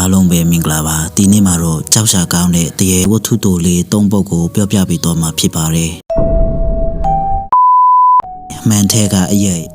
အားလုံးပဲမင်္ဂလာပါဒီနေ့မှာတော့ကြောက်ရှာကောင်းတဲ့တရေဝတ္ထုတိုလေး၃ပုဒ်ကိုပြောပြပေးတော့မှာဖြစ်ပါတယ်မှန်ထဲကအရေး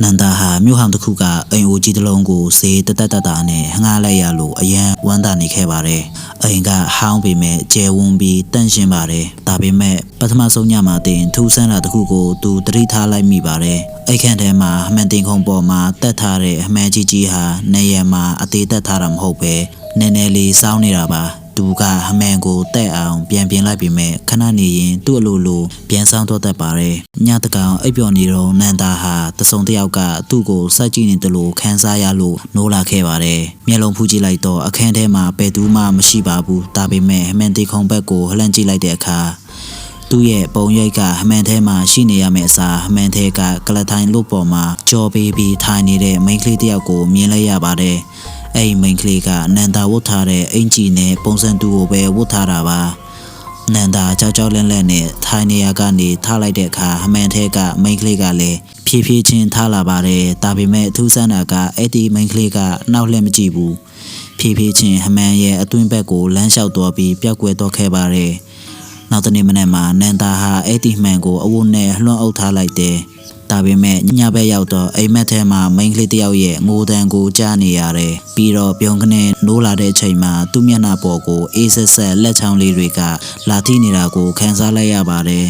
နန္ဒာဟာမြို့ဟောင်းတစ်ခုကအိမ်အိုကြီးတစ်လုံးကိုဈေးတတာနဲ့ငှားလိုက်ရလို့အရန်ဝမ်းသာနေခဲ့ပါတယ်အိမ်ကဟောင်းပေမဲ့ကျဲဝန်းပြီးတန့်ရှင်းပါတယ်ဒါပေမဲ့ပထမဆုံးညမှာတင်ထူးဆန်းတာတစ်ခုကိုသူသတိထားလိုက်မိပါတယ်အိတ်ခန့်ထဲမှာအမှန်တင်ခုံပေါ်မှာတက်ထားတဲ့အမှန်ကြီးဟာနေရမှာအသေးတက်ထားတာမဟုတ်ပဲနည်းနည်းလေးစောင်းနေတာပါသူကအမှန်ကိုတက်အောင်ပြန်ပြင်လိုက်ပြီးမဲ့ခဏနေရင်သူ့အလိုပြန်ဆောင်တော့တတ်ပါတယ်ညတကောင်အိပ်ပျော်နေတော့နန္ဒာဟာတစုံတစ်ယောက်ကသူ့ကိုစိုက်ကြည့်နေတယ်လို့ခန်းစားရလို့နိုးလာခဲ့ပါတယ်မျက်လုံးဖူးကြည့်လိုက်တော့အခန်းထဲမှာဘယ်သူမှမရှိပါဘူးဒါပေမဲ့အမှန်တေခုံဘက်ကိုလှမ်းကြည့်လိုက်တဲ့အခါသူ့ရဲ့ပုံရိပ်ကအမှန်ထဲမှာရှိနေရမယ့်အစားအမှန်ထဲကကလထိုင်လို့ပေါ်မှာကြော်ပေးပြီးထိုင်နေတဲ့မိန်းကလေးတစ်ယောက်ကိုမြင်လိုက်ရပါတယ်အဲ့ဒီမိန်းကလေးကနန္ဒာဝတ်ထားတဲ့အင်ကြီးနဲ့ပုံစံတူကိုပဲဝတ်ထားတာပါနန္ဒာကြောက်လန့်နဲ့ထိုင်နေရကနေထားလိုက်တဲ့အခါအမှန်ထဲကမိန်းကလေးကလည်းဖြည်းဖြည်းချင်းထားလာပါတယ်ဒါပေမဲ့ထူးဆန်းတာကအဲ့ဒီမိန်းကလေးကနောက်လှည့်မကြည့်ဘူးဖြည်းဖြည်းချင်းအမှန်ရဲ့အတွင်းဘက်ကိုလမ်းလျှောက်သွားပြီးပျောက်ကွယ်သွားခဲ့ပါတယ်နောက်တနေ့မနေ့မှာနန္ဒာဟာအဲ့ဒီမှန်ကိုအဝတ်နဲ့လွှမ်းအုပ်ထားလိုက်တယ်ဒါပေမဲ့ညဘက်ရောက်တော့အိမ်မက်ထဲမှာမိန်းကလေးတစ်ယောက်ရဲ့ငိုတန်ကိုကြားနေရတယ်ပြီးတော့ပြုံးကနေနိုးလာတဲ့အချိန်မှာသူ့မျက်နှာပေါ်ကိုအေးဆက်လက်ချောင်းလေးတွေကလာထိနေတာကိုခန်းစားလိုက်ရပါတယ်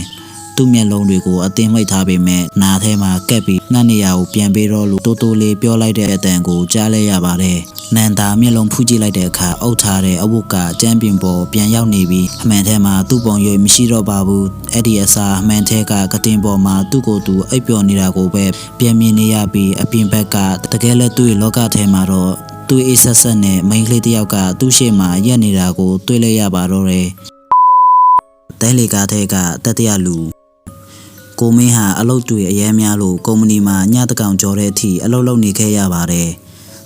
သူ့မျက်လုံးတွေကိုအတင်းမိတ်ထားပေမဲ့နားထဲမှာကက်ပြီးငှက်နေရကိုပြန်ပေးတော့လို့တိုးလေးပြောလိုက်တဲ့အတန်ကိုကြားလိုက်ရပါတယ်နန္ဒာမျက်လုံးဖူးကြည့်လိုက်တဲ့အခါအုပ်ထားတဲ့အဝတ်ကကျန်းပင်ပေါ်ပြန်ရောက်နေပြီးအမှန်ထဲမှာသူ့ပုံရိပ်မရှိတော့ပါဘူးအဲ့ဒီအစားအမှန်ထဲကကတင်ပေါ်မှာသူ့ကိုယ်သူအိပ်ပျော်နေတာကိုပဲပြန်မြင်နေရပြီးအပြင်ဘက်ကတကယ်လည်းသူ့ရဲ့လောကထဲမှာတော့သူ့အိဆက်ဆက်နဲ့မိန်းကလေးတစ်ယောက်ကသူ့ရှေ့မှာရက်နေတာကိုတွေ့လိုက်ရပါတော့တယ်တဲလီကားထဲကတတိယလူကိုမင်းဟာအလုပ်တွေအများများလို့ကုမ္ပဏီမှာညတကောင်ကြော်တဲ့အထိအလုပ်လုပ်နေခဲ့ရပါတယ်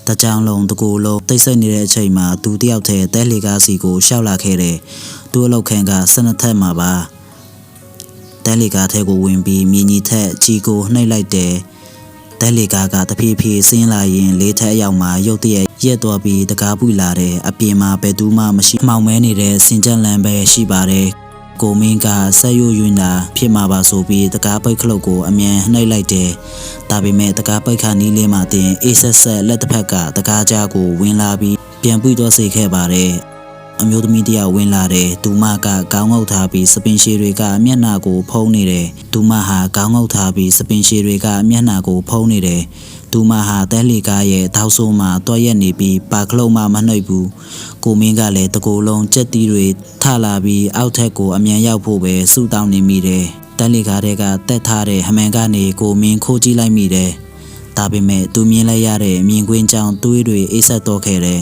တကြောင်လုံးတကူလုံးတိတ်ဆိတ်နေတဲ့အချိန်မှာသူတယောက်တည်းတဲလီကားစီကိုရှောက်လာခဲ့တယ်သူ့အလုပ်ခန်းက12ထပ်မှာပါတဲလီကားထဲကိုဝင်ပြီးမြင်းကြီးထက်ကြီးကိုနှိပ်လိုက်တယ်တဲလီကားကတဖြည်းဖြည်းဆင်းလာရင်၄ထပ်အရောက်မှာရုတ်တရက်ရက်သွားပြီးတကားပွေလာတယ်အပြင်မှာဘယ်သူမှမရှိမှောင်မဲနေတဲ့စင်ကြက်လန်ပဲရှိပါတယ်ကိုမင်းကဆက်ရွရွတာဖြစ်မှာပါဆိုပြီးတကားပိတ်ခလုတ်ကိုအမြန်နှိပ်လိုက်တယ်ဒါပေမဲ့တကားပိတ်ခါနီးလေးမှတင်အေးဆက်လက်တစ်ဖက်ကတကားကြားကိုဝင်လာပြီးပြန်ပွေသွားစေခဲ့ပါတယ်အမျိုးသမီးတယောက်ဝင်လာတယ်သူမကခေါင်းငုပ်ထားပြီးစပင်ရှည်တွေကမျက်နှာကိုဖုံးနေတယ်သူမဟာခေါင်းငုပ်ထားပြီးစပင်ရှည်တွေကမျက်နှာကိုဖုံးနေတယ်သူမဟာတဲလီကားရဲ့ထောက်ဆိုးမှာတွားရက်နေပြီးပါကလုံးမှမနှိပ်ဘူးကိုမင်းကလည်းတကိုယ်လုံးကြက်တီးတွေထလာပြီးအောက်ထက်ကိုအမြန်ရောက်ဖို့ပဲဆူတောင်းနေမိတယ်တဲလီကားတွေကတက်ထားတဲ့ဟမန်ကနေကိုမင်းခိုးကြည့်လိုက်မိတယ်ဒါပေမဲ့သူမြင်လိုက်ရတဲ့မြင်ကွင်းကြောင်တွေးတွေအေးဆက်တော့ခဲ့တယ်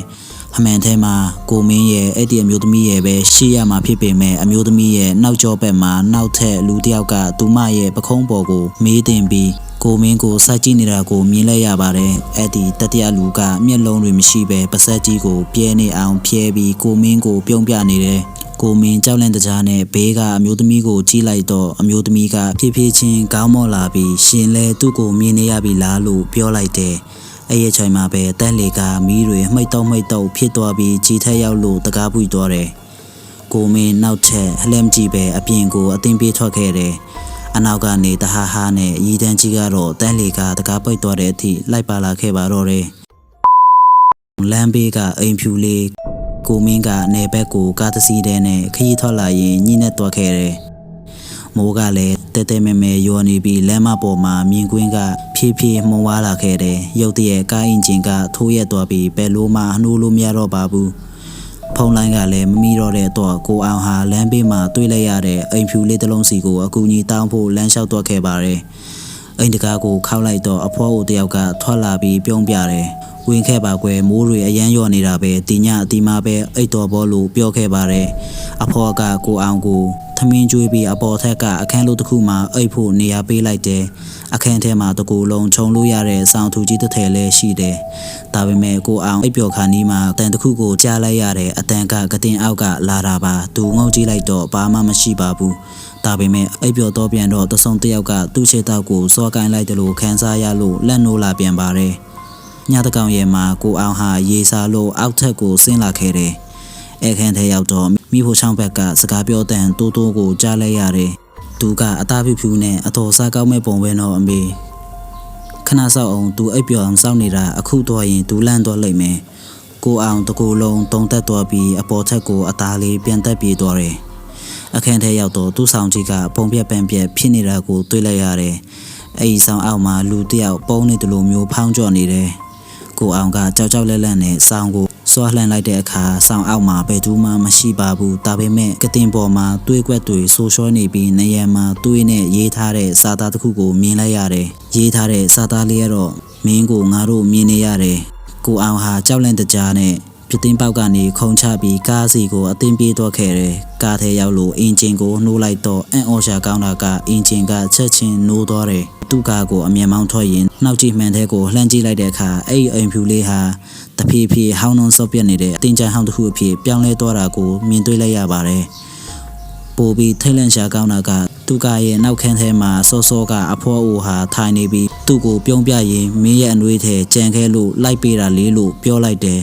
အမှန်ထဲမှာကိုမင်းရဲ့အဲ့ဒီအမျိုးသမီးရဲ့ပဲရှိရမှာဖြစ်ပေမဲ့အမျိုးသမီးရဲ့နောက်ကျောဘက်မှာနောက်ထပ်လူတစ်ယောက်ကသူမရဲ့ပခုံးပေါ်ကိုမေးတင်ပြီးကိုမင်းကိုစိုက်ကြည့်နေတာကိုမြင်လိုက်ရပါတယ်အဲ့ဒီတတိယလူကမျက်လုံးတွေမရှိပဲပါးစပ်ကြီးကိုပြဲနေအောင်ဖြဲပြီးကိုမင်းကိုပြုံးပြနေတယ်ကိုမင်းကြောက်လန့်တကြားနဲ့ဘေးကအမျိုးသမီးကိုကြည့်လိုက်တော့အမျိုးသမီးကဖြည်းဖြည်းချင်းကောင်းမော့လာပြီးရှင်လဲသူ့ကိုမြင်နေရပြီလားလို့ပြောလိုက်တယ်အဲ့ရချိန်မှာပဲတဲလီကမီးတွေမှိတ်တော့ဖြစ်သွားပြီးကြီးထက်ရောက်လို့တကားပွေသွားတယ်ကိုမင်းနောက်ထပ်လှမ်းကြည့်ပဲအပြင်ကိုအတင်းပြေးထွက်ခဲ့တယ်အနောက်ကနေတဟာဟာနဲ့ရီတန်းကြီးကတော့တဲလီကတကားပိတ်သွားတဲ့အထိလိုက်ပါလာခဲ့ပါတော့တယ်လမ်းဘေးကအိမ်ဖြူလေးကိုမင်းကနေဘက်ကိုကားတစ်စီးတဲ့နဲ့ခရီးထွက်လာရင်ညှိနဲ့တွားခဲ့တယ်မိုးကလည်းတဲမဲရောနေပြီးလမ်းမပေါ်မှာမြင်ကွင်းကဖြည်းဖြည်းမှုန်ဝါလာခဲ့တယ်ရုတ်တရက်ကားအင်ဂျင်ကထိုးရက်သွားပြီးဘယ်လိုမှနှိုးလို့မရတော့ပါဘူးဖုန်းလိုင်းကလည်းမမီတော့တဲ့တော့ကိုအောင်ဟာလမ်းဘေးမှာတွေ့လိုက်ရတဲ့အိမ်ဖြူလေးတစ်လုံးစီကိုအကူအညီတောင်းဖို့လမ်းလျှောက်သွားခဲ့ပါတယ်အိမ်တကားကိုခောက်လိုက်တော့အဖွားအိုတယောက်ကထွက်လာပြီးပြုံးပြတယ်ဝင်ခဲ့ပါကွယ်မိုးတွေအရန်ရော်နေတာပဲဒီညဒီမှာပဲအိတ်တော်ဘောလို့ပြောခဲ့ပါတယ်အဖွားကကိုအောင်ကိုသမင်းကျွေးပြီးအပေါ်ထက်ကအခန်းလို့တစ်ခုမှအိတ်ဖို့နေရာပေးလိုက်တယ်အခန်းထဲမှာတကူလုံးခြုံလို့ရတဲ့ဆောင်းထူကြီးတစ်ထည်လည်းရှိတယ်ဒါပေမဲ့ကိုအောင်အိပ်ပျော်ခါနီးမှာတန်တစ်ခုကိုကြားလိုက်ရတဲ့အတန်ကကတင်အောက်ကလာတာပါသူငုံကြည့်လိုက်တော့ဘာမှမရှိပါဘူးဒါပေမဲ့အိပ်ပျော်တော့ပြန်တော့တဆုံတယောက်ကသူ့ခြေထောက်ကိုစောကိုင်းလိုက်တယ်လို့ခန်းစားရလို့လက်နိုးလာပြန်ပါတယ် ညတကောင်ရဲ့မှာကိုအောင်ဟာရေစာလို့အောက်ထက်ကိုဆင်းလာခဲ့တယ်အခန်းထဲရောက်တော့မိဖို့ချောင်းဘက်ကစကားပြောတဲ့တိုးတိုးကိုကြားလိုက်ရတယ်သူကအသားဖြူနဲ့အတော်စားကောင်းမဲ့ပုံပဲတော့အမေခဏဆောက်အောင်သူအိပ်ပျော်အောင်စောင့်နေတာအခုတော့ရင်သူလန့်တော့လိမ့်မယ်ကိုအောင်တကူလုံးတုံတက်သွားပြီးအပေါ်ထက်ကိုအသားလေးပြန်တက်ပြေးသွားတယ်အခန်းထဲရောက်တော့သူ့ဆောင်ကြီးကပုံပြက်ပန်းပြက်ဖြစ်နေတာကိုတွေ့လိုက်ရတယ်အဲ့ဒီဆောင်အောက်မှာလူတစ်ယောက်ပုံနေတယ်လို့မျိုးဖောင်းကြော်နေတယ်ကိုအောင်ကကြောက်ကြောက်လက်လက်နဲ့ဆောင်ကိုစွာလှန်လိုက်တဲ့အခါဆောင်အောက်မှာဘယ်သူမှမရှိပါဘူးဒါပေမဲ့ကတင်ပေါ်မှာတွေးကွက်တွေဆိုးရှောနေပြီးနေရံမှာတွေးနဲ့ရေးထားတဲ့စာသားတစ်ခုကိုမြင်လိုက်ရတယ်ရေးထားတဲ့စာသားလေးကတော့မင်းကိုငါတို့မြင်နေရတယ်ကိုအောင်ဟာကြောက်လန့်တကြားနဲ့ပြတင်းပေါက်ကနေခုံချပြီးကားစီကိုအတင်းပြေးသွားခဲ့တယ်ကားထဲရောက်လို့အင်ဂျင်ကိုနှိုးလိုက်တော့အန်အော်ရှာကောင်းတာကအင်ဂျင်ကချက်ချင်းနှိုးသွားတယ်သူ့ကားကိုအမြန်မောင်းထွက်ရင်နှောက်ကြည့်မှန်တဲ့ကိုလှမ်းကြည့်လိုက်တဲ့အခါအဲ့ဒီအိမ်ဖြူလေးဟာတဖြည်းဖြည်းဟောင်းနှုံဆော့ပြက်နေတဲ့အတင်းချမ်းဟောင်းတစ်ခုအဖြစ်ပြောင်းလဲသွားတာကိုမြင်တွေ့လိုက်ရပါတယ်ပိုပြီးထိတ်လန့်ရှာကောင်းတာကသူကရဲ့နောက်ခန်းထဲမှာစောစောကအဖေါ်အိုဟာထိုင်နေပြီးသူ့ကိုပြုံးပြရင်မင်းရဲ့အနှွေးထဲကြံခဲလို့လိုက်ပေးတာလေးလို့ပြောလိုက်တယ်